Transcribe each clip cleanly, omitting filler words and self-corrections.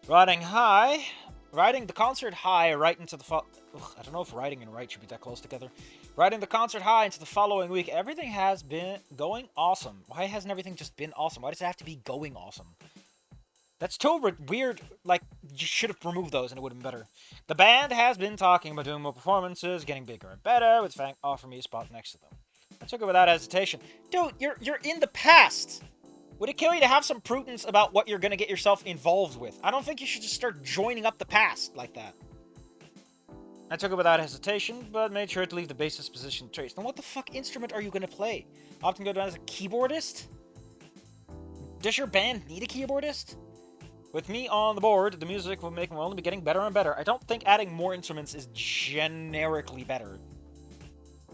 Riding high. Riding the concert high right into the I don't know if riding and right should be that close together. Riding the concert high into the following week. Everything has been going awesome. Why hasn't everything just been awesome? Why does it have to be going awesome? That's too weird. Like, you should have removed those and it would have been better. The band has been talking about doing more performances, getting bigger and better, with Fang offering me a spot next to them. I took it without hesitation. Dude, you're in the past. Would it kill you to have some prudence about what you're gonna get yourself involved with? I don't think you should just start joining up the past like that. I took it without hesitation, but made sure to leave the bassist position traced. Now what the fuck instrument are you gonna play? Often go down as a keyboardist? Does your band need a keyboardist? With me on the board, the music will only be getting better and better. I don't think adding more instruments is generically better.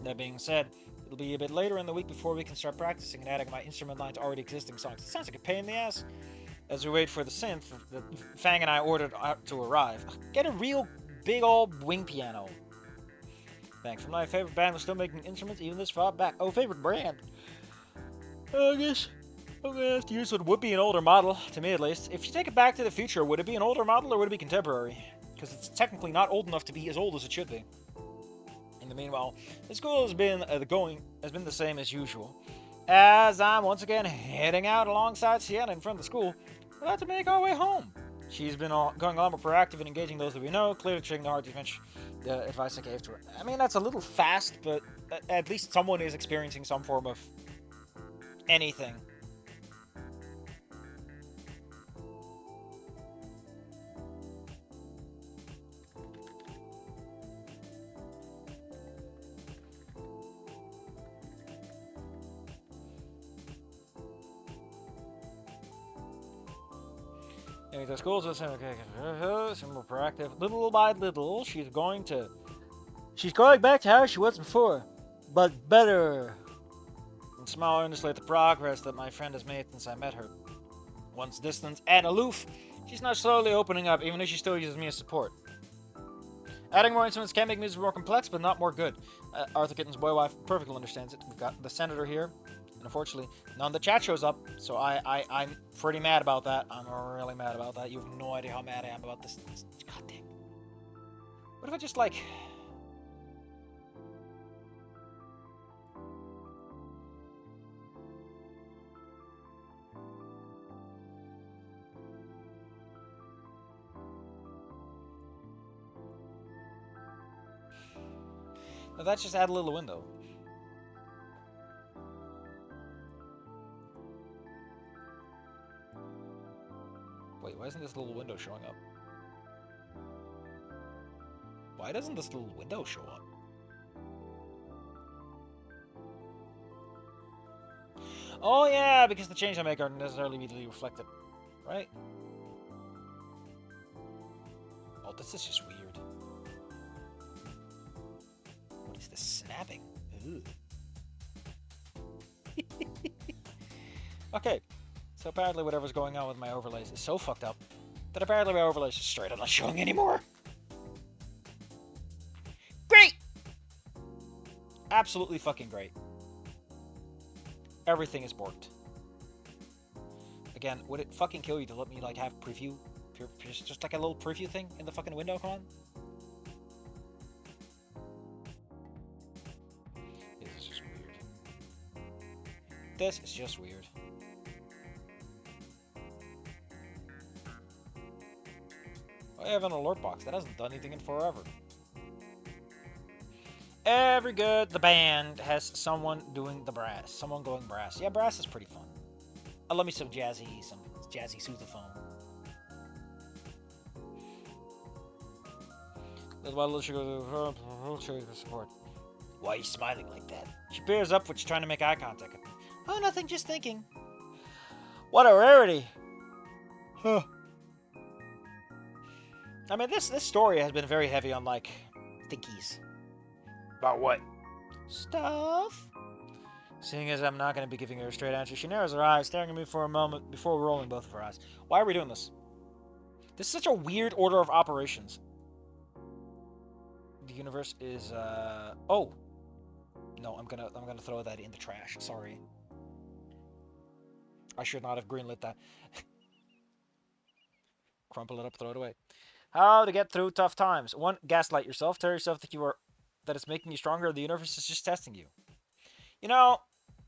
That being said, it'll be a bit later in the week before we can start practicing and adding my instrument line to already existing songs. It sounds like a pain in the ass. As we wait for the synth that Fang and I ordered to arrive, get a real big old wing piano. Thanks. My favorite band was still making instruments even this far back. Oh, favorite brand? I guess I'm gonna have to use what would be an older model, to me at least. If you take it back to the future, would it be an older model or would it be contemporary? Because it's technically not old enough to be as old as it should be. In the meanwhile, the school has been the same as usual. As I'm once again heading out alongside Sienna in front of the school, we're about to make our way home. She's been going a lot more proactive in engaging those that we know, clearly taking the hard the advice I gave to her. I mean, that's a little fast, but at least someone is experiencing some form of anything. The school's just more proactive. Little by little, she's going back to how she was before, but better. And smile earnestly at the progress that my friend has made since I met her. Once distant and aloof, she's now slowly opening up, even if she still uses me as support. Adding more instruments can make music more complex, but not more good. Arthur Kitten's boy wife perfectly understands it. We've got the senator here, and unfortunately, none of the chat shows up, so I'm pretty mad about that. I'm really mad about that. You have no idea how mad I am about this. God damn. What if I just, like... Now that's just add a little window. Wait, why isn't this little window showing up? Why doesn't this little window show up? Oh yeah, because the changes I make aren't necessarily immediately reflected, right? Oh, this is just weird. What is this snapping? Okay, so apparently whatever's going on with my overlays is so fucked up that apparently my overlays are straight up not showing anymore. Great! Absolutely fucking great. Everything is borked. Again, would it fucking kill you to let me, like, have preview? Just like a little preview thing in the fucking window, come on? This is just weird. This is just weird. I have an alert box. That hasn't done anything in forever. Every good the band has someone doing the brass. Someone going brass. Yeah, brass is pretty fun. I love me some jazzy sousaphone. That's why little sugar support. Why are you smiling like that? She bears up when she's trying to make eye contact with me. Oh, nothing, just thinking. What a rarity. Huh. I mean, this story has been very heavy on, like, thinkies. About what? Stuff. Seeing as I'm not going to be giving her a straight answer, she narrows her eyes, staring at me for a moment before rolling both of her eyes. Why are we doing this? This is such a weird order of operations. The universe is, oh. No, I'm gonna throw that in the trash. Sorry. I should not have greenlit that. Crumple it up, throw it away. How to get through tough times. 1. Gaslight yourself. Tell yourself that it's making you stronger. The universe is just testing you. You know,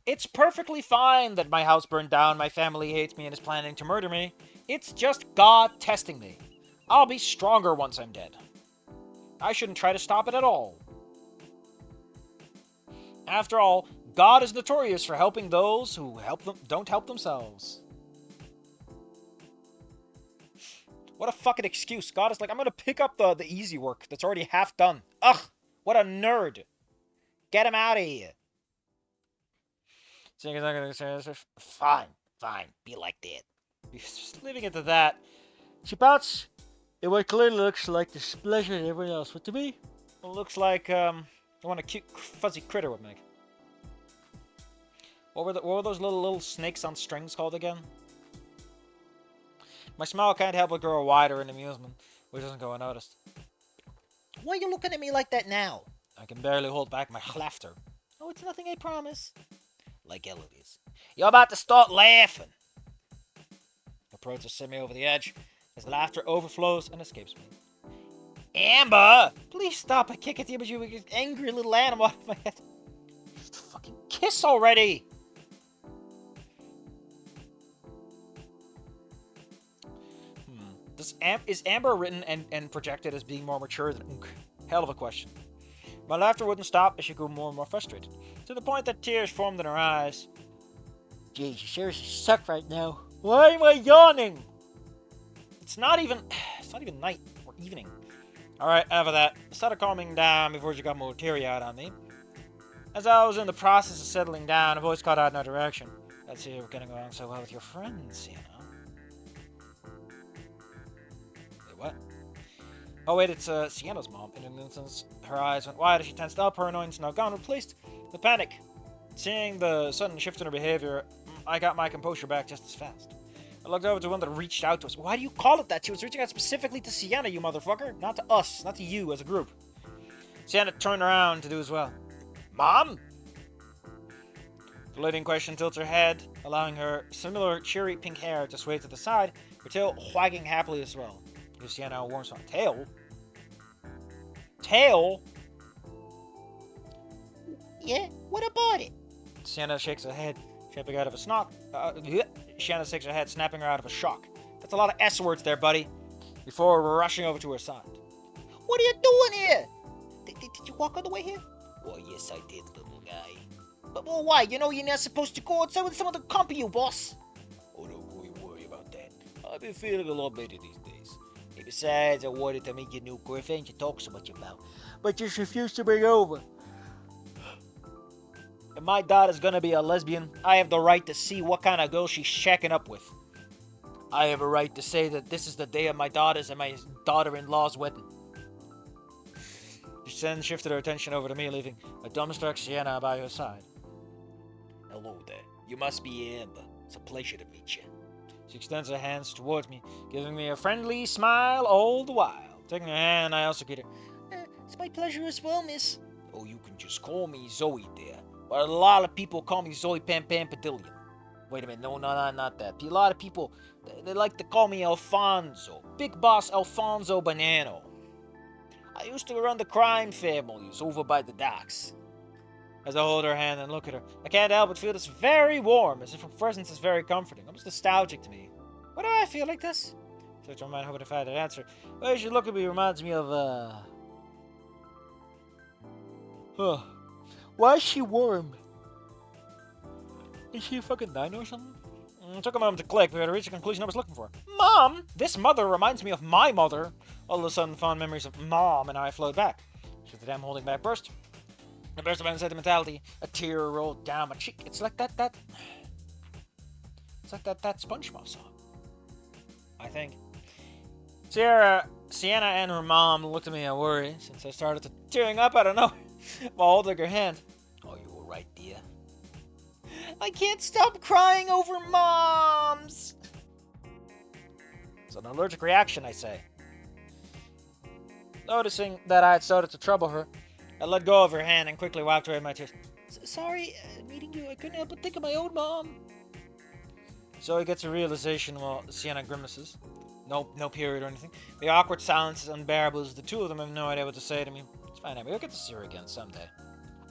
it's perfectly fine that my house burned down, my family hates me and is planning to murder me. It's just God testing me. I'll be stronger once I'm dead. I shouldn't try to stop it at all. After all, God is notorious for helping those who don't help themselves. What a fucking excuse. God is like, I'm gonna pick up the easy work that's already half done. Ugh, what a nerd. Get him out of here. Fine, be like that. Just leaving it to that. She pouts. It what clearly looks like displeasure to everyone else, but to me, it looks like what a cute fuzzy critter would make. What were those little snakes on strings called again? My smile can't help but grow wider in amusement, which doesn't go unnoticed. Why are you looking at me like that now? I can barely hold back my laughter. Oh, it's nothing, I promise. Like hell it is. You're about to start laughing. Approach to send me over the edge. His laughter overflows and escapes me. Amber! Please stop. I can't get the image of you, angry little animal out of my head. Just fucking kiss already! Is Amber written and projected as being more mature than Unk? Hell of a question. My laughter wouldn't stop as she grew more and more frustrated, to the point that tears formed in her eyes. Jeez, you seriously suck right now. Why am I yawning? It's not even night or evening. Alright, enough of that. I started calming down before she got more teary out on me. As I was in the process of settling down, a voice called out in our direction. Let's see, we're getting along so well with your friends, you know. What? Oh wait, it's Sienna's mom. In an instant, her eyes went wide as she tensed up, her annoyance now gone, replaced with panic. Seeing the sudden shift in her behavior, I got my composure back just as fast. I looked over to one that reached out to us. Why do you call it that? She was reaching out specifically to Sienna, you motherfucker. Not to us, not to you as a group. Sienna turned around to do as well. Mom? The lady in question tilts her head, allowing her similar cheery pink hair to sway to the side, her tail wagging happily as well. Sienna a warm song. Tail? Tail? Yeah, what about it? Sienna shakes her head, snapping out of a Sienna shakes her head, snapping her out of a shock. That's a lot of S words there, buddy. Before rushing over to her side. What are you doing here? Did you walk all the way here? Well, yes, I did, little guy. But well, why? You know you're not supposed to go outside with someone to accompany you, boss. Oh, don't worry about that. I've been feeling a lot better these days. Besides, I wanted to meet your new girlfriend you talk so much about, but just refused to bring over. If my daughter's gonna be a lesbian, I have the right to see what kind of girl she's shacking up with. I have a right to say that this is the day of my daughter's and my daughter-in-law's wedding. She then shifted her attention over to me, leaving a dumbstruck Sienna by her side. Hello there. You must be Amber. It's a pleasure to meet you. She extends her hands towards me, giving me a friendly smile all the while. Taking her hand, I also greet her. It's my pleasure as well, miss. Oh, you can just call me Zoe there. But a lot of people call me Zoe Pam Pam Padillion. Wait a minute, no, not that. A lot of people, they like to call me Alfonso. Big Boss Alfonso Banano. I used to run the crime families over by the docks. As I hold her hand and look at her, I can't help but feel this very warm, as if her presence is very comforting, almost nostalgic to me. Why do I feel like this? I looked at my mind, hoping to find an answer. The way she looked at me reminds me of, Why is she warm? Is she a fucking dino or something? It took a moment to click, but I reached the conclusion I was looking for. Mom! This mother reminds me of my mother. All of a sudden, fond memories of Mom and I flowed back. She's the damn holding back burst. A burst of sentimentality. A tear rolled down my cheek. It's like that SpongeBob song. I think. Sienna and her mom looked at me in worry since I started tearing up out of nowhere while holding her hand. Oh, you were right, dear. I can't stop crying over moms. It's an allergic reaction, I say. Noticing that I had started to trouble her, I let go of her hand and quickly wiped away my tears. Sorry, meeting you, I couldn't help but think of my own mom. Zoe gets a realization while Sienna grimaces. No period or anything. The awkward silence is unbearable as the two of them have no idea what to say to me. It's fine, Abby. We'll get to see her again someday.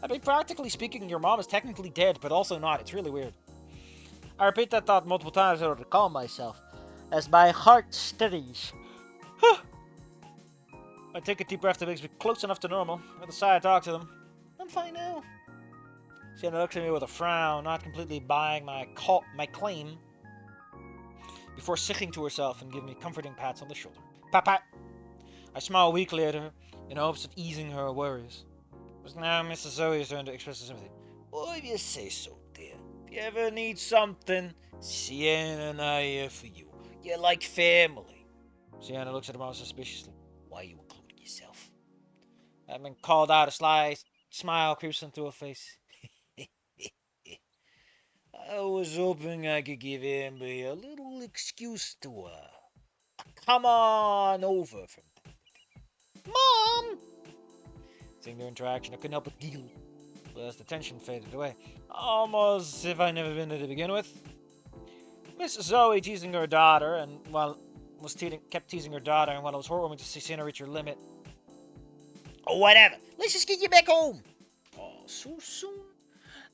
I mean, practically speaking, your mom is technically dead, but also not. It's really weird. I repeat that thought multiple times in order to calm myself, as my heart steadies. I take a deep breath that makes me close enough to normal. With a sigh, I talk to them. I'm fine now. Sienna looks at me with a frown, not completely buying my claim, before sicking to herself and giving me comforting pats on the shoulder. Pat, pat. I smile weakly at her, in hopes of easing her worries. It was now Mrs. Zoe's turn to express her sympathy. Oh, if you say so, dear. If you ever need something, Sienna and I are here for you. You're like family. Sienna looks at her mom suspiciously. Why are you including yourself? I've been called out. A sly smile creeps into her face. I was hoping I could give Amber a little excuse to come on over from Mom! Seeing their interaction, I couldn't help but giggle. But as the tension faded away, almost as if I'd never been there to begin with. Miss Zoe teasing her daughter, and kept teasing her daughter, and while it was heartwarming to see Sienna reach her limit. Oh, whatever. Let's just get you back home. Oh, so soon?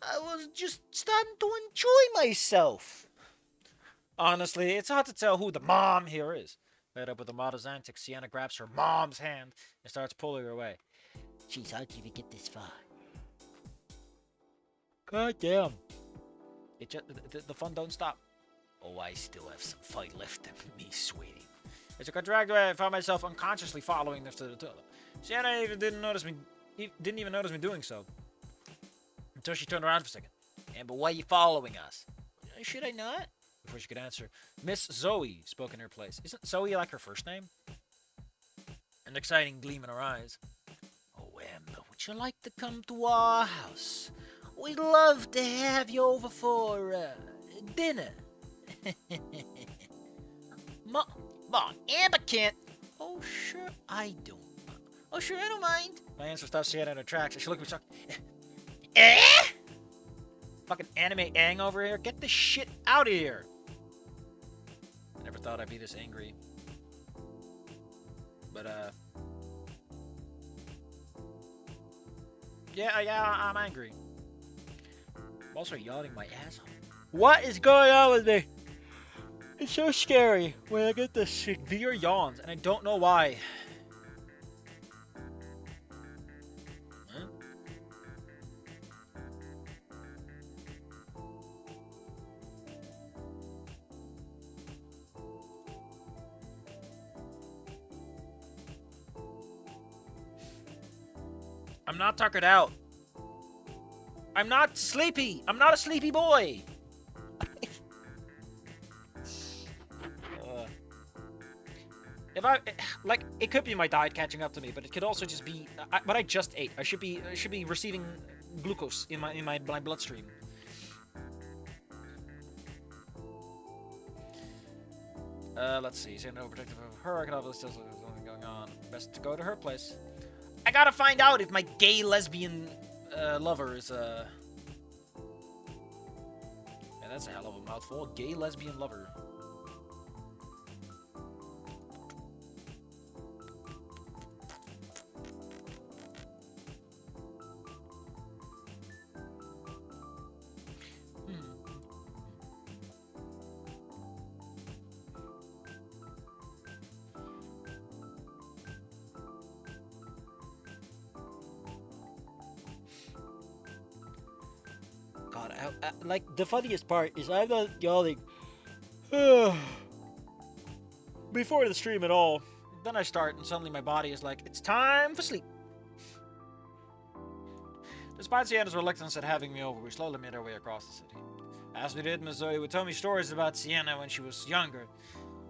I was just starting to enjoy myself. Honestly, it's hard to tell who the mom here is. Fed up with the mother's antics, Sienna grabs her mom's hand and starts pulling her away. Jeez, how'd you even get this far? God damn. The fun don't stop. Oh, I still have some fight left in me, sweetie. As I got dragged away, I found myself unconsciously following them to the toilet. Sienna didn't even notice me doing so. Until she turned around for a second. But why are you following us? Should I not? Before she could answer, Miss Zoe spoke in her place. Isn't Zoe like her first name? An exciting gleam in her eyes. Oh, Amber, would you like to come to our house? We'd love to have you over for dinner. Mom, Amber can't. Oh, sure, I don't. Oh, sure, I don't mind. My answer stopped Sienna in her tracks. She looked at me shocked. Fucking anime Aang over here. Get this shit out of here. I never thought I'd be this angry. But, yeah, I'm angry. I'm also yawning my ass off. What is going on with me? It's so scary when I get the severe yawns, and I don't know why. Huh? I'm not tuckered out. I'm not sleepy. I'm not a sleepy boy. It could be my diet catching up to me, but it could also just be what I just ate. I should be receiving glucose in my bloodstream. Let's see. Saying overprotective of her, I can obviously still something going on. Best to go to her place. I gotta find out if my gay lesbian lover is Yeah, that's a hell of a mouthful. Gay lesbian lover. Like, the funniest part is I'm not yawning before the stream at all. Then I start, and suddenly my body is like, it's time for sleep. Despite Sienna's reluctance at having me over, we slowly made our way across the city. As we did, Miss Zoe would tell me stories about Sienna when she was younger,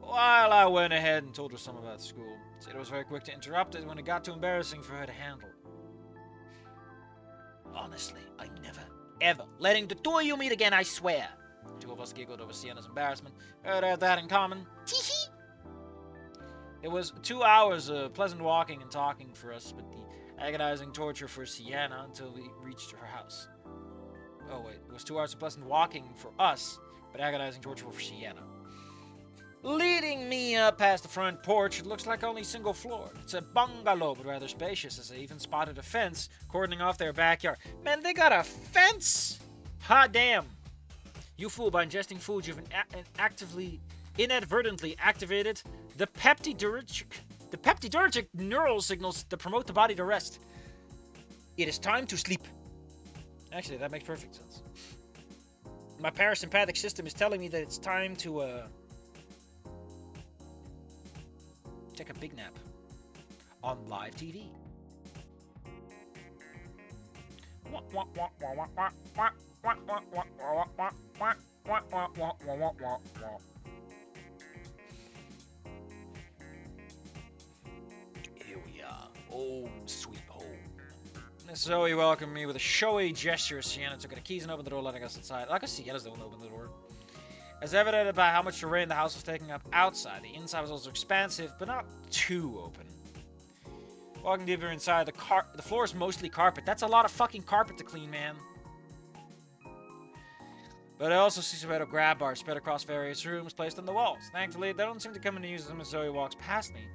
while I went ahead and told her some about school. Said it was very quick to interrupt it when it got too embarrassing for her to handle. Honestly, I never, ever letting the two of you meet again, I swear. The two of us giggled over Sienna's embarrassment. Heard had that in common. Tee-hee! It was 2 hours of pleasant walking and talking for us, but the agonizing torture for Sienna until we reached her house. Oh wait, it was 2 hours of pleasant walking for us, but agonizing torture for Sienna. Leading me up past the front porch, it looks like only single floor. It's a bungalow, but rather spacious, as I even spotted a fence cordoning off their backyard. Man, they got a fence! Hot damn! You fool, by ingesting food, you've inadvertently activated the peptidinergic neural signals that promote the body to rest. It is time to sleep. Actually, that makes perfect sense. My parasympathetic system is telling me that it's time to, take a big nap on live TV. Here we are, home sweet home. Miss Zoe welcomed me with a showy gesture. Sienna took the keys and opened the door, letting us inside. Like Sienna's the one that opened the door. As evident by how much terrain the house was taking up outside, the inside was also expansive, but not too open. Walking deeper inside, the floor is mostly carpet. That's a lot of fucking carpet to clean, man. But I also see some metal grab bars spread across various rooms placed on the walls. Thankfully, they don't seem to come into use them as Zoe walks past me,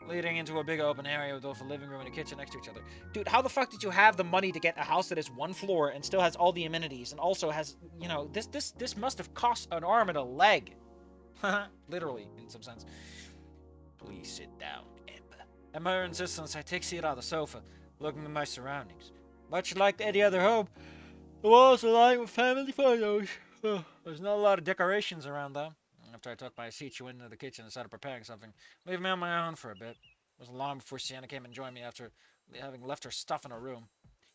leading into a big open area with both a living room and a kitchen next to each other. Dude, how the fuck did you have the money to get a house that is one floor and still has all the amenities and also has, you know, this must have cost an arm and a leg. Literally, in some sense. Please sit down, Amber. At my insistence, I take a seat on the sofa, looking at my surroundings. Much like any other home, the walls are lined with family photos. There's not a lot of decorations around, though. After I took my seat, she went into the kitchen and started preparing something, leaving me on my own for a bit. It wasn't long before Sienna came and joined me after having left her stuff in her room.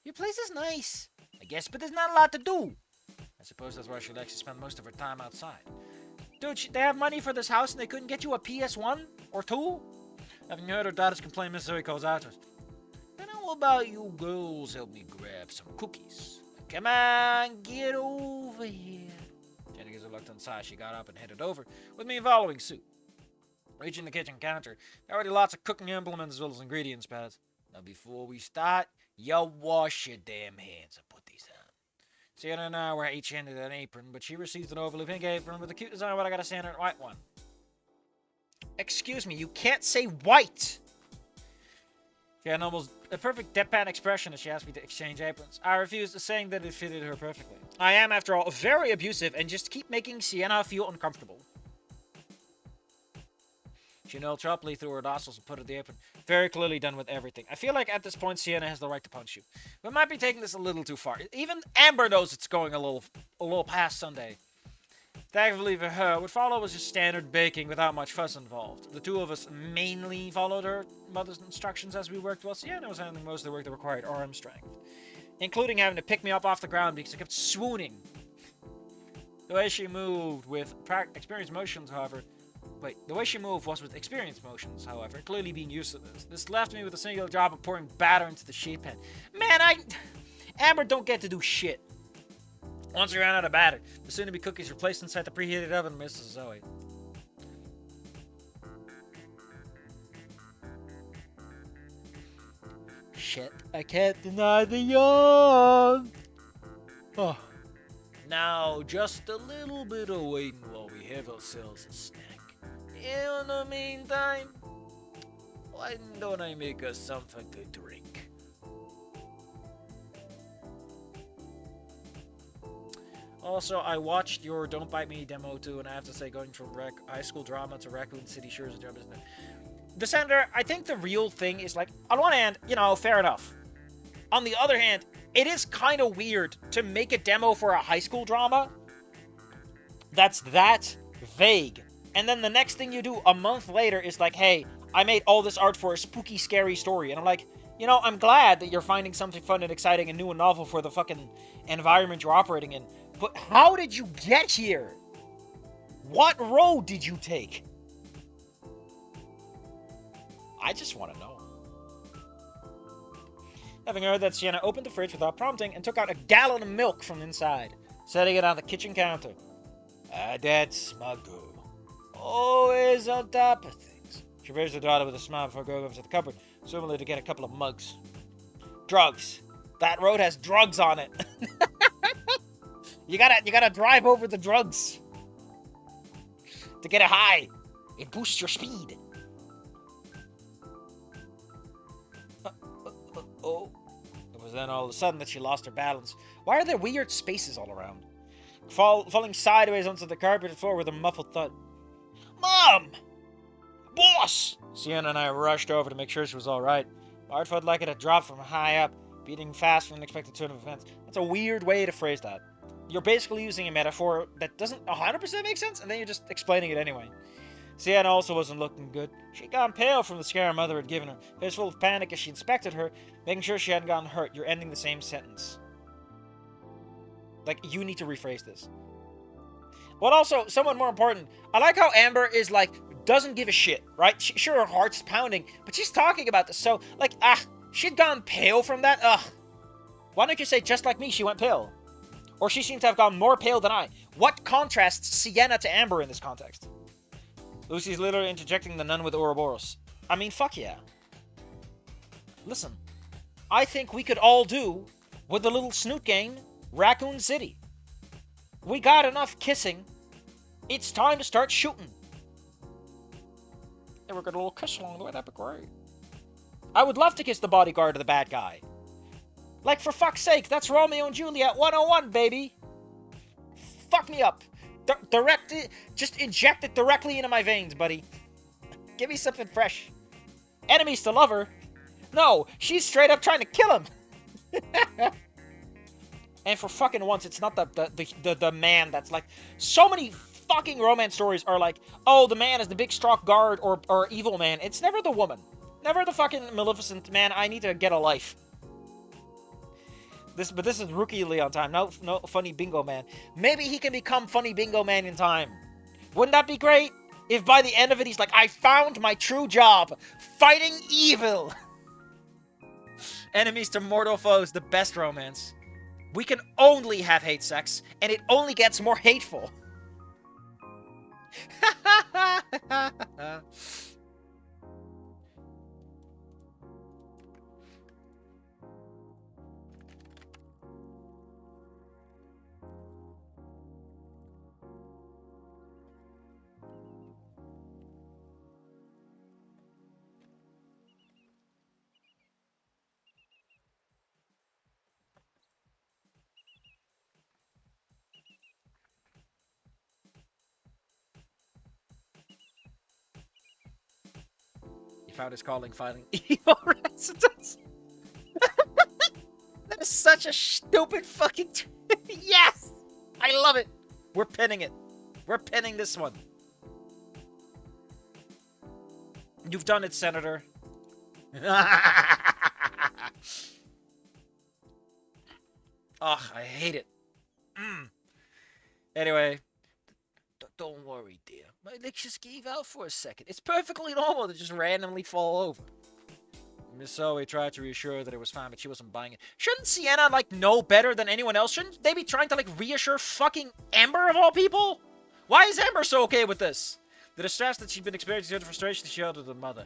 Your place is nice, I guess, but there's not a lot to do. I suppose that's why she likes to spend most of her time outside. Dude, they have money for this house and they couldn't get you a PS1 or 2? Having heard her daughter's complaint, Miss Zoe calls out to us. And how about you girls help me grab some cookies? Come on, get over here. Jenny gives a reluctant sigh. She got up and headed over, with me following suit. Reaching the kitchen counter, there are already lots of cooking implements as well as ingredients pads. Now before we start, you wash your damn hands and put these on. Sienna and I were each handed an apron, but she received an overly pink apron with a cute design, but I got a standard white one. Excuse me, you can't say white! She had almost a perfect deadpan expression as she asked me to exchange aprons. I refused, saying that it fitted her perfectly. I am, after all, very abusive and just keep making Sienna feel uncomfortable. She knelt sharply through her nostrils and put on the apron. Very clearly done with everything. I feel like at this point Sienna has the right to punch you. We might be taking this a little too far. Even Amber knows it's going a little past Sunday. Thankfully for her, what followed was just standard baking without much fuss involved. The two of us mainly followed her mother's instructions as we worked, while Sienna was handling most of the work that required arm strength, including having to pick me up off the ground because I kept swooning. The way she moved with experienced motions, however, clearly being used to this. This left me with a singular job of pouring batter into the sheet pan. Man, Amber don't get to do shit. Once we ran out of batter, the soon-to-be cookies were placed inside the preheated oven, Mrs. Zoe. Shit, I can't deny the yawn. Oh. Now, just a little bit of waiting while we have ourselves a snack. In the meantime, why don't I make us something to drink? Also, I watched your Don't Bite Me demo too, and I have to say, going from high school drama to Raccoon City sure is a job, isn't it? The Senator, I think the real thing is, like, on one hand, you know, fair enough. On the other hand, it is kind of weird to make a demo for a high school drama that's that vague. And then the next thing you do a month later is like, hey, I made all this art for a spooky, scary story. And I'm like, you know, I'm glad that you're finding something fun and exciting and new and novel for the fucking environment you're operating in. But how did you get here? What road did you take? I just want to know. Having heard that, Sienna opened the fridge without prompting and took out a gallon of milk from inside, setting it on the kitchen counter. That's my girl. Always on top of things. She raised her daughter with a smile before going over to the cupboard, similarly to get a couple of mugs. Drugs. That road has drugs on it. You gotta drive over the drugs. to get it high. It boosts your speed. Oh. It was then all of a sudden that she lost her balance. Why are there weird spaces all around? Falling sideways onto the carpeted floor with a muffled thud. Mom! Boss! Sienna and I rushed over to make sure she was alright. My heart felt like it had dropped from high up, beating fast from an unexpected turn of events. That's a weird way to phrase that. You're basically using a metaphor that doesn't 100% make sense, and then you're just explaining it anyway. Sienna also wasn't looking good. She'd gone pale from the scare her mother had given her. Face full of panic as she inspected her, making sure she hadn't gotten hurt. You're ending the same sentence. Like, you need to rephrase this. But also, somewhat more important, I like how Amber is like, doesn't give a shit, right? Sure, her heart's pounding, but she's talking about this, so, like, she'd gone pale from that? Why don't you say, just like me, she went pale? Or she seems to have gone more pale than I. What contrasts Sienna to Amber in this context? Lucy's literally interjecting the nun with Ouroboros. I mean, fuck yeah. Listen, I think we could all do with the little snoot gang, Raccoon City. We got enough kissing. It's time to start shooting. And we're gonna a little kiss along the way, that'd be great. I would love to kiss the bodyguard of the bad guy. Like, for fuck's sake, that's Romeo and Juliet 101, baby. Fuck me up. Just inject it directly into my veins, buddy. Give me something fresh. Enemies to lover? No, she's straight up trying to kill him. And for fucking once, it's not the man that's like... So many fucking romance stories are like, oh, the man is the big strong guard or evil man. It's never the woman. Never the fucking Maleficent man. I need to get a life. But this is Rookie Leon time. No funny bingo man. Maybe he can become funny bingo man in time. Wouldn't that be great? If by the end of it he's like, I found my true job. Fighting evil. Enemies to mortal foes. The best romance. We can only have hate sex. And it only gets more hateful. He found his calling fighting evil residents. That is such a stupid fucking... Yes! I love it! We're pinning it. We're pinning this one. You've done it, Senator. Ugh, I hate it. Anyway. Don't worry, dear. My legs just gave out for a second. It's perfectly normal to just randomly fall over. Miss Zoe tried to reassure her that it was fine, but she wasn't buying it. Shouldn't Sienna, like, know better than anyone else? Shouldn't they be trying to, like, reassure fucking Amber of all people? Why is Amber so okay with this? The distress that she'd been experiencing, the frustration she showed to the mother.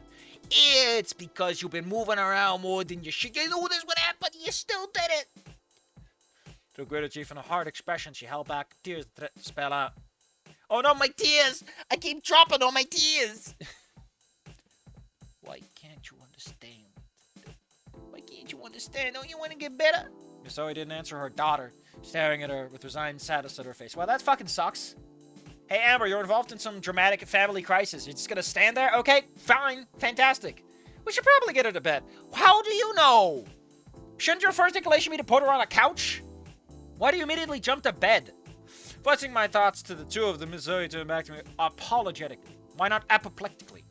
It's because you've been moving around more than you should. You knew this would happen, you still did it. Through greater grief and a hard expression, she held back tears to spell out. Oh no, my tears! I keep dropping on my tears! Why can't you understand? Why can't you understand? Don't you want to get better? Miss Zoe didn't answer her daughter, staring at her with resigned sadness on her face. Well, that fucking sucks. Hey, Amber, you're involved in some dramatic family crisis. You're just gonna stand there? Okay, fine, fantastic. We should probably get her to bed. How do you know? Shouldn't your first inclination be to put her on a couch? Why do you immediately jump to bed? Voicing my thoughts to the two of them, Miss Zoe turned back to me apologetically. Why not apoplectically?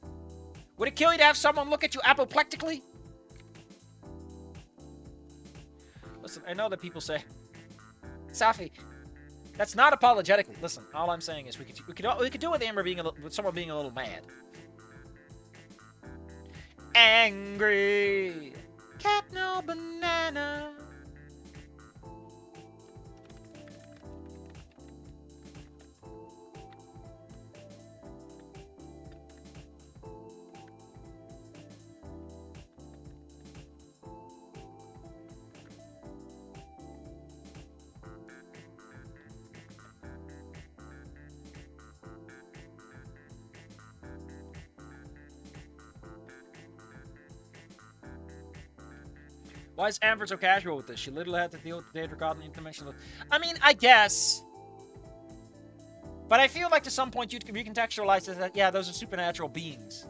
Would it kill you to have someone look at you apoplectically? Listen, I know that people say, Safi, that's not apologetically. Listen, all I'm saying is we could do with Amber being with someone being a little mad. Angry cat, no banana. Why is Amber so casual with this? She literally had to deal with the data god and interdimensional. I mean, I guess. But I feel like to some point you'd recontextualize it that, yeah, those are supernatural beings.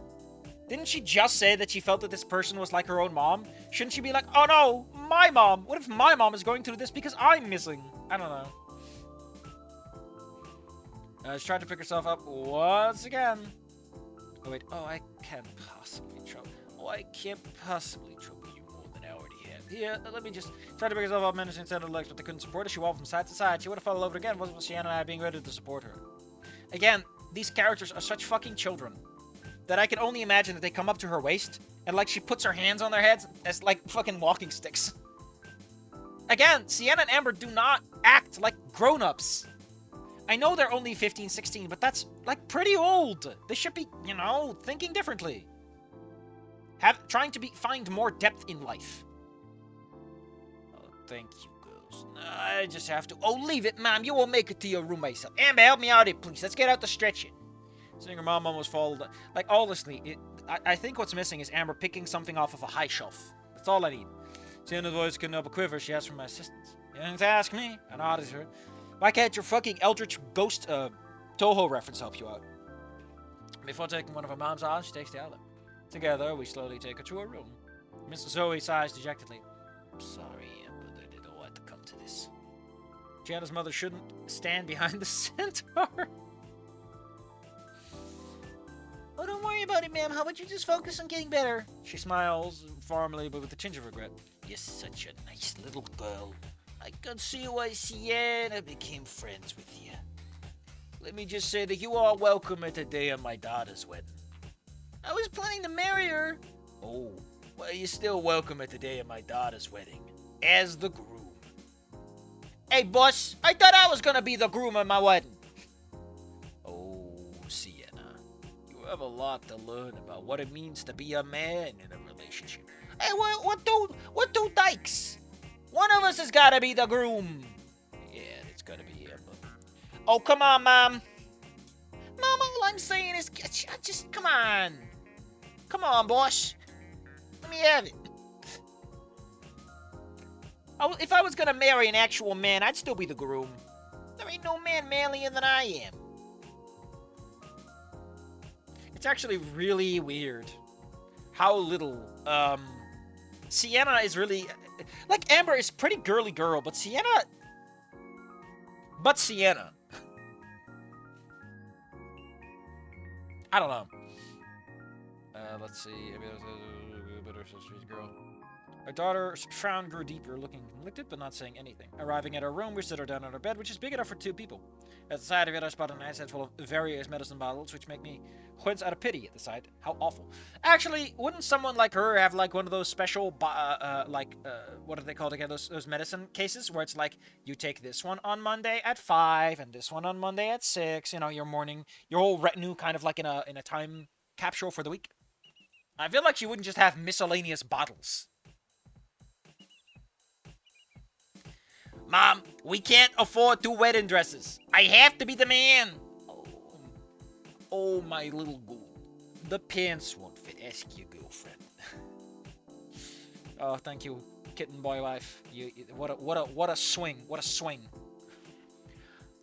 Didn't she just say that she felt that this person was like her own mom? Shouldn't she be like, oh no, my mom? What if my mom is going through this because I'm missing? I don't know. She's trying to pick herself up once again. Oh wait, oh, I can't possibly trouble. Oh, I can't possibly trouble you more than I already have. Here, let me just try to pick herself up, menacing center legs, but they couldn't support her. She wobbled from side to side. She would have fallen over again, wasn't Sienna and I being ready to support her. Again, these characters are such fucking children that I can only imagine that they come up to her waist and like she puts her hands on their heads as like fucking walking sticks. Again, Sienna and Amber do not act like grown-ups. I know they're only 15, 16, but that's, like, pretty old. They should be, you know, thinking differently. Trying to find more depth in life. Oh, thank you, girls. I just have to... Oh, leave it, Mom. You will make it to your room myself. Amber, help me out here, please. Let's get out the stretcher. Seeing her mom almost fall... Like, honestly, I think what's missing is Amber picking something off of a high shelf. That's all I need. Sienna's voice couldn't help a quiver. She asked for my assistance. You didn't ask me. I nodded her. Why can't your fucking Eldritch Ghost Toho reference help you out? Before taking one of her mom's arms, she takes the other. Together, we slowly take her to her room. Mrs. Zoe sighs dejectedly. I'm sorry, Amber, that it all had to come to this. Gianna's mother shouldn't stand behind the centaur. Oh, don't worry about it, ma'am. How about you just focus on getting better? She smiles, formally, but with a tinge of regret. You're such a nice little girl. I could see why Sienna became friends with you. Let me just say that you are welcome at the day of my daughter's wedding. I was planning to marry her. Oh, well, you're still welcome at the day of my daughter's wedding. As the groom. Hey, boss, I thought I was gonna be the groom at my wedding. Oh, Sienna, you have a lot to learn about what it means to be a man in a relationship. Hey, what do dykes? One of us has gotta be the groom. Yeah, it's gotta be him. Oh, come on, Mom. Mom, all I'm saying is, just come on. Come on, boss. Let me have it. If I was gonna marry an actual man, I'd still be the groom. There ain't no man manlier than I am. It's actually really weird how little, Sienna is really... Like, Amber is pretty girly girl, but Sienna... I don't know. Let's see. Girl. Our daughter's frown grew deeper, looking conflicted but not saying anything. Arriving at our room, we sit her down on our bed, which is big enough for 2 people. At the side of it, I spot a nice head full of various medicine bottles, which make me wince out of pity at the sight. How awful. Actually, wouldn't someone like her have, like, one of those special, what are they called again? Those medicine cases, where it's like, you take this one on Monday at 5, and this one on Monday at 6, you know, your whole retinue kind of like in a time capsule for the week. I feel like she wouldn't just have miscellaneous bottles. Mom, we can't afford 2 wedding dresses. I have to be the man. Oh, my little goon. The pants won't fit. Ask your girlfriend. Oh, thank you, kitten boy wife. What a swing. What a swing.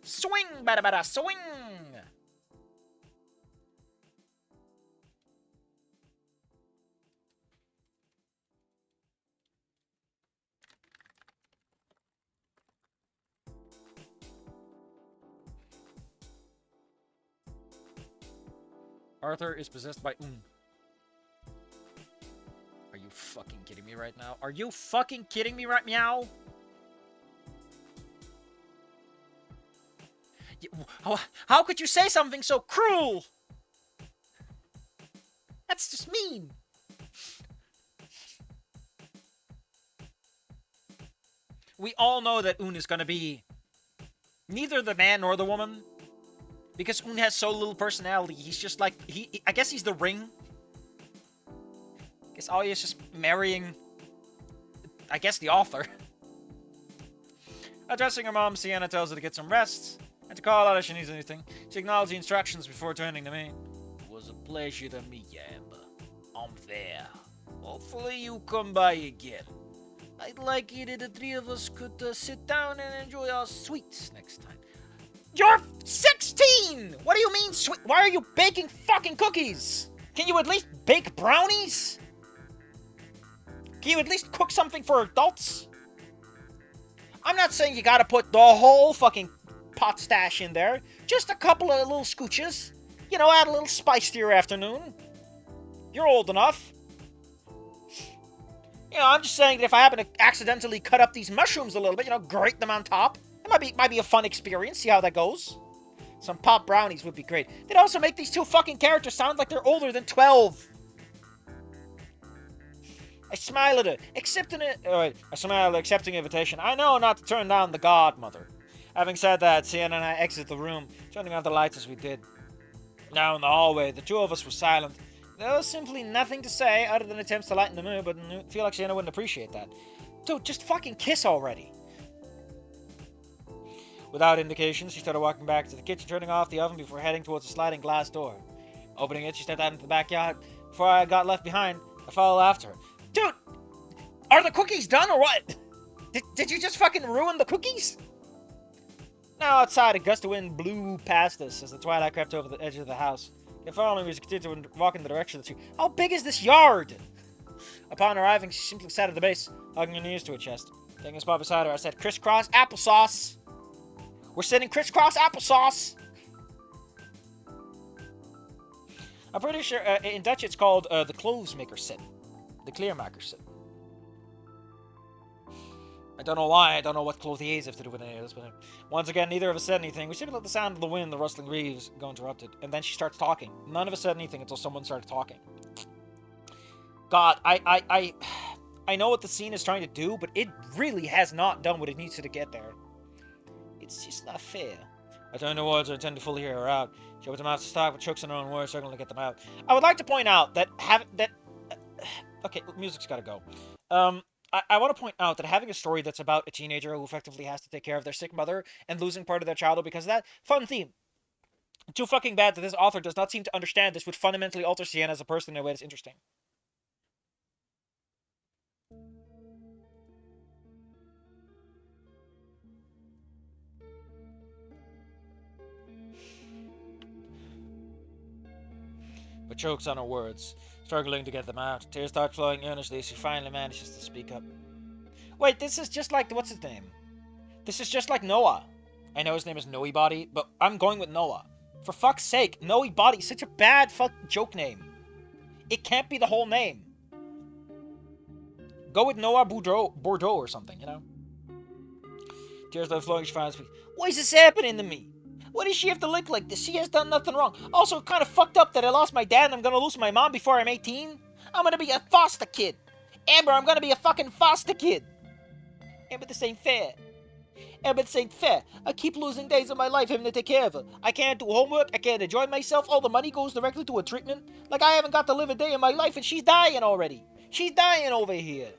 Swing, bada bada, swing. Arthur is possessed by Are you fucking kidding me right now? Are you fucking kidding me right meow? How could you say something so cruel? That's just mean. We all know that Un is gonna be neither the man nor the woman. Because Un has so little personality, he's just like, I guess he's the ring. I guess Alia is just marrying, I guess, the author. Addressing her mom, Sienna tells her to get some rest, and to call out if she needs anything. She acknowledged the instructions before turning to me. It was a pleasure to meet you, Amber. I'm there. Hopefully you come by again. I'd like it if the three of us could sit down and enjoy our sweets next time. You're 16! What do you mean sweet? Why are you baking fucking cookies? Can you at least bake brownies? Can you at least cook something for adults? I'm not saying you gotta put the whole fucking pot stash in there. Just a couple of little scooches. You know, add a little spice to your afternoon. You're old enough. You know, I'm just saying that if I happen to accidentally cut up these mushrooms a little bit, you know, grate them on top, it might be a fun experience. See how that goes. Some pop brownies would be great. They'd also make these two fucking characters sound like they're older than 12. I smile at it, accepting it. I smile, accepting invitation. I know not to turn down the godmother. Having said that, Sienna and I exit the room, turning out the lights as we did. Now in the hallway, the two of us were silent. There was simply nothing to say other than attempts to lighten the mood, but I feel like Sienna wouldn't appreciate that. Dude, just fucking kiss already. Without indication, she started walking back to the kitchen, turning off the oven before heading towards the sliding glass door. Opening it, she stepped out into the backyard. Before I got left behind, I followed after her. Dude! Are the cookies done or what? Did you just fucking ruin the cookies? Now outside, a gust of wind blew past us as the twilight crept over the edge of the house. If following me, we continued to walk in the direction of the tree. How big is this yard? Upon arriving, she simply sat at the base, hugging her knees to her chest. Taking a spot beside her, I said, crisscross applesauce. We're sitting crisscross applesauce. I'm pretty sure, in Dutch it's called the clothes maker sit. The kleermaker sit. I don't know why, I don't know what clothiers have to do with any of this, but once again, neither of us said anything. We simply let the sound of the wind, the rustling leaves, go interrupted. And then she starts talking. None of us said anything until someone started talking. God, I know what the scene is trying to do, but it really has not done what it needs to get there. It's just not fair. I turned towards her, intended to fully hear her out. She opened her mouth to stop, but chokes on her own words, struggling to get them out. I would like to point out that okay, music's gotta go. I want to point out that having a story that's about a teenager who effectively has to take care of their sick mother and losing part of their childhood because of that, fun theme. Too fucking bad that this author does not seem to understand this would fundamentally alter Sienna as a person in a way that's interesting. But chokes on her words, struggling to get them out. Tears start flowing earnestly as she finally manages to speak up. Wait, this is just like, what's his name? This is just like Noah. I know his name is Noebody, but I'm going with Noah. For fuck's sake, Noebody, such a bad fuck joke name. It can't be the whole name. Go with Noah Bordeaux or something, you know? Tears start flowing, she finally speaks. Why is this happening to me? Why does she have to look like this? She has done nothing wrong. Also, kind of fucked up that I lost my dad and I'm gonna lose my mom before I'm 18. I'm gonna be a foster kid. Amber, I'm gonna be a fucking foster kid. Amber, this ain't fair. Amber, this ain't fair. I keep losing days of my life having to take care of her. I can't do homework. I can't enjoy myself. All the money goes directly to a treatment. Like I haven't got to live a day in my life and she's dying already. She's dying over here.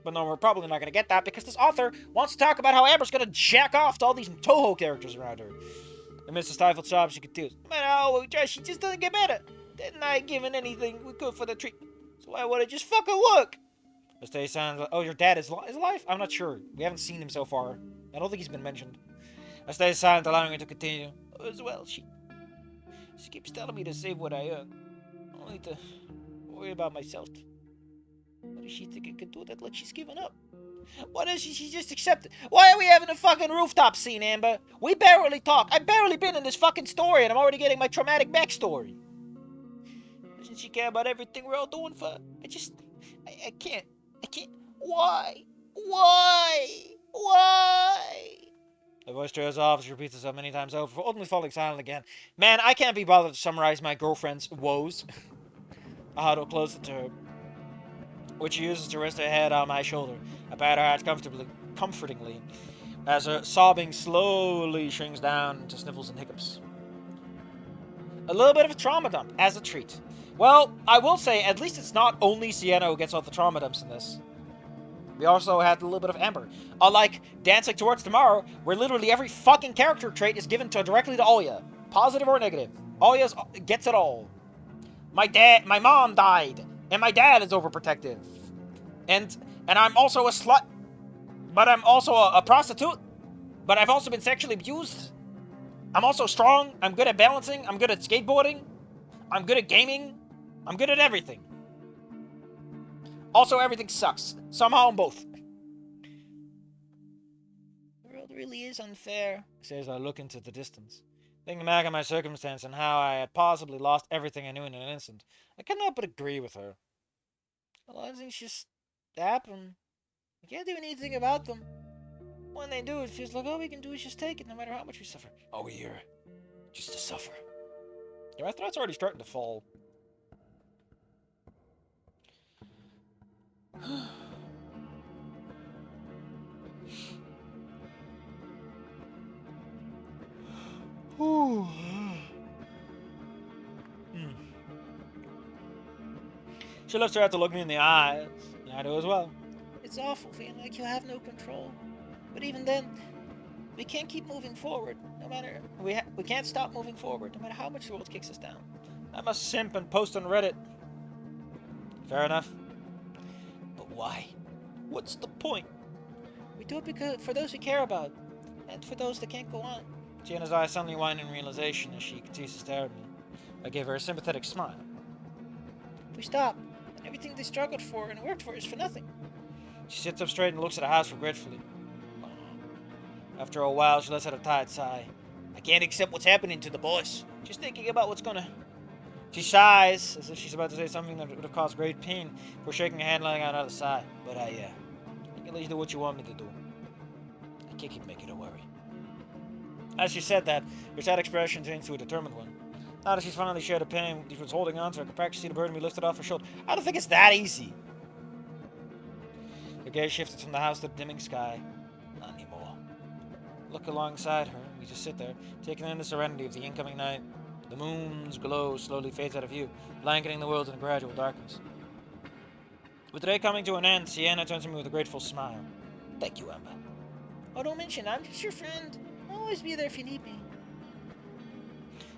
But no, we're probably not going to get that because this author wants to talk about how Amber's going to jack off to all these Toho characters around her. Amidst a stifled sob, she continues, no matter how we try, she just doesn't get better. They're not giving anything we could for the treatment. So why would I just fucking look? I stay silent. Oh, your dad is alive? I'm not sure. We haven't seen him so far. I don't think he's been mentioned. I stay silent, allowing her to continue. As well, she keeps telling me to save what I earn. Only to worry about myself. What does she think I could do that like she's given up? Why doesn't she just accept it? Why are we having a fucking rooftop scene, Amber? We barely talk. I've barely been in this fucking story and I'm already getting my traumatic backstory. Doesn't she care about everything we're all doing for her? I can't. Why? The voice trails off as she repeats herself many times over, ultimately falling silent again. Man, I can't be bothered to summarize my girlfriend's woes. I huddle closer to her, which she uses to rest her head on my shoulder. I pat her head comfortingly, as her sobbing slowly shrinks down to sniffles and hiccups. A little bit of a trauma dump, as a treat. Well, I will say, at least it's not only Sienna who gets all the trauma dumps in this. We also had a little bit of Amber. Unlike Dancing Towards Tomorrow, where literally every fucking character trait is given directly to Oya. Positive or negative. Oya gets it all. My mom died, and my dad is overprotective. And And I'm also a slut. But I'm also a prostitute. But I've also been sexually abused. I'm also strong. I'm good at balancing. I'm good at skateboarding. I'm good at gaming. I'm good at everything. Also, everything sucks. Somehow I'm both. The world really is unfair, I say as I look into the distance. Thinking back on my circumstance and how I had possibly lost everything I knew in an instant, I could not but agree with her. A lot of things just happen. You can't do anything about them. When they do, it feels like all we can do is just take it, no matter how much we suffer. Are we here just to suffer? Yeah, my throat's already starting to fall. She lifts her head to look me in the eyes, and I do as well. It's awful feeling like you have no control. But even then, we can't keep moving forward. No matter we can't stop moving forward, no matter how much the world kicks us down. I must simp and post on Reddit. Fair enough. But why? What's the point? We do it because for those we care about, and for those that can't go on. Gianna's eyes suddenly widen in realization as she continues to stare at me. I gave her a sympathetic smile. If we stop, then everything they struggled for and worked for is for nothing. She sits up straight and looks at the house regretfully. After a while, she lets out a tired sigh. I can't accept what's happening to the boss. Just thinking about what's gonna... She sighs, as if she's about to say something that would have caused great pain, before shaking her head and letting out another sigh. But I can at least do what you want me to do. I can't keep making her worry. As she said that, her sad expression changed to a determined one. Now that she's finally shared the pain she was holding on to, I could practically see the burden be lifted off her shoulder. I don't think it's that easy. Her gaze shifted from the house to the dimming sky. Not anymore. Look alongside her. We just sit there, taking in the serenity of the incoming night. The moon's glow slowly fades out of view, blanketing the world in a gradual darkness. With the day coming to an end, Sienna turns to me with a grateful smile. Thank you, Amber. Oh, don't mention, I'm just your friend. I'll always be there if you need me.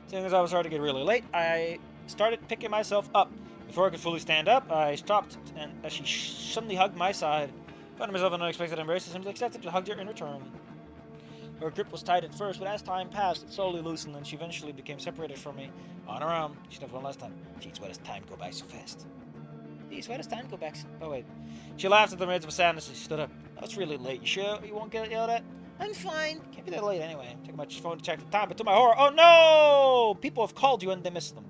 Seeing as I was starting to get really late, I started picking myself up. Before I could fully stand up, I stopped, and as she suddenly hugged my side, finding myself in an unexpected embrace, I simply accepted and hugged her in return. Her grip was tight at first, but as time passed, it slowly loosened, and she eventually became separated from me on her own. She sniffed one last time. Jeez, why does time go by so fast? Jeez, why does time go back so... Oh, wait. She laughed at the midst of sadness as she stood up. Oh, it's really late. You sure you won't get yelled at? I'm fine. Can't be that late anyway. Took my phone to check the time, but to my horror, oh no! People have called you and they missed them.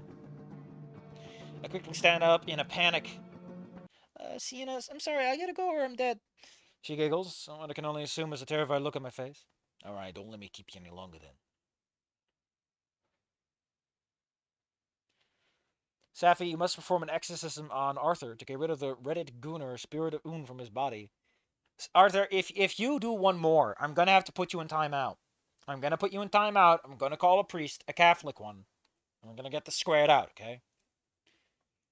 I quickly stand up in a panic. Sienna, I'm sorry, I gotta go or I'm dead. She giggles, what I can only assume is a terrified look on my face. Alright, don't let me keep you any longer then. Safi, you must perform an exorcism on Arthur to get rid of the Reddit gooner spirit of Un from his body. Arthur, if you do one more, I'm gonna have to put you in timeout. I'm gonna put you in timeout. I'm gonna call a priest, a Catholic one. I'm gonna get this squared out, okay?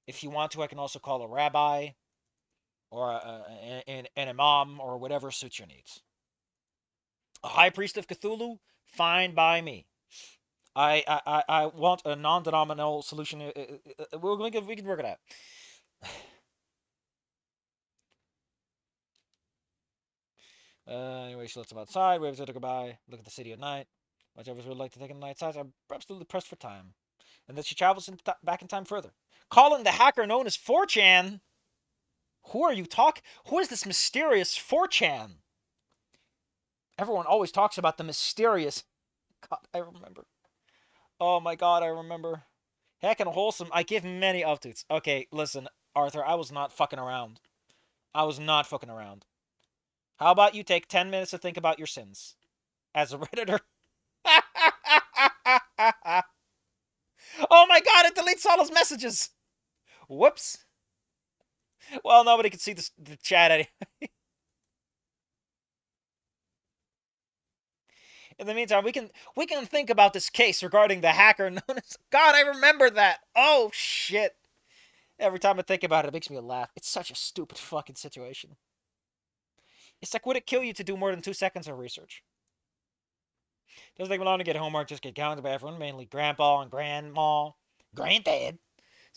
If you want to, I can also call a rabbi or an imam or whatever suits your needs. A high priest of Cthulhu, fine by me. I want a non-denominational solution. We can work it out. Anyway, she lets him outside, waves at her goodbye, look at the city at night. Much others would like to take a night sight. I'm absolutely pressed for time. And then she travels back in time further. Calling the hacker known as 4chan. Who are you talking? Who is this mysterious 4chan? Everyone always talks about the mysterious. God, I remember. Oh my god, I remember. Heck and wholesome. I give many updates. Okay, listen, Arthur, I was not fucking around. I was not fucking around. How about you take 10 minutes to think about your sins? As a Redditor. Oh my god, it deletes all those messages! Whoops. Well, nobody can see the chat anyway. In the meantime, we can think about this case regarding the hacker known as... God, I remember that! Oh, shit. Every time I think about it, it makes me laugh. It's such a stupid fucking situation. It's like, would it kill you to do more than 2 seconds of research? Doesn't take me long to get homework, just get counted by everyone, mainly Grandpa and Grandma. Granddad.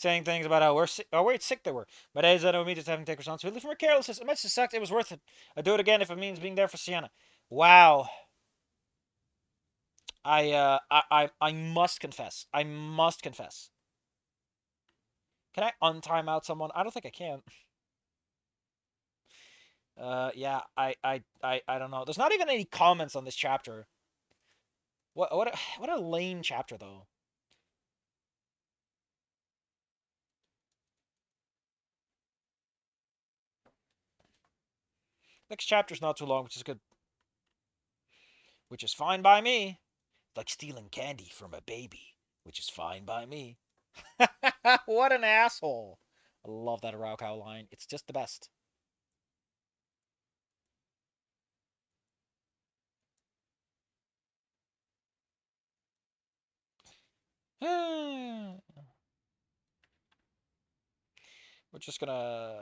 saying things about how sick they were. My days that immediately having to take responsibility for my carelessness. It must have sucked. It was worth it. I'd do it again if it means being there for Sienna. Wow. I must confess. I must confess. Can I untime out someone? I don't think I can. Yeah, I don't know. There's not even any comments on this chapter. What a lame chapter though. Next chapter's not too long, which is good. Which is fine by me. Like stealing candy from a baby, which is fine by me. What an asshole. I love that Arauco line. It's just the best. We're just gonna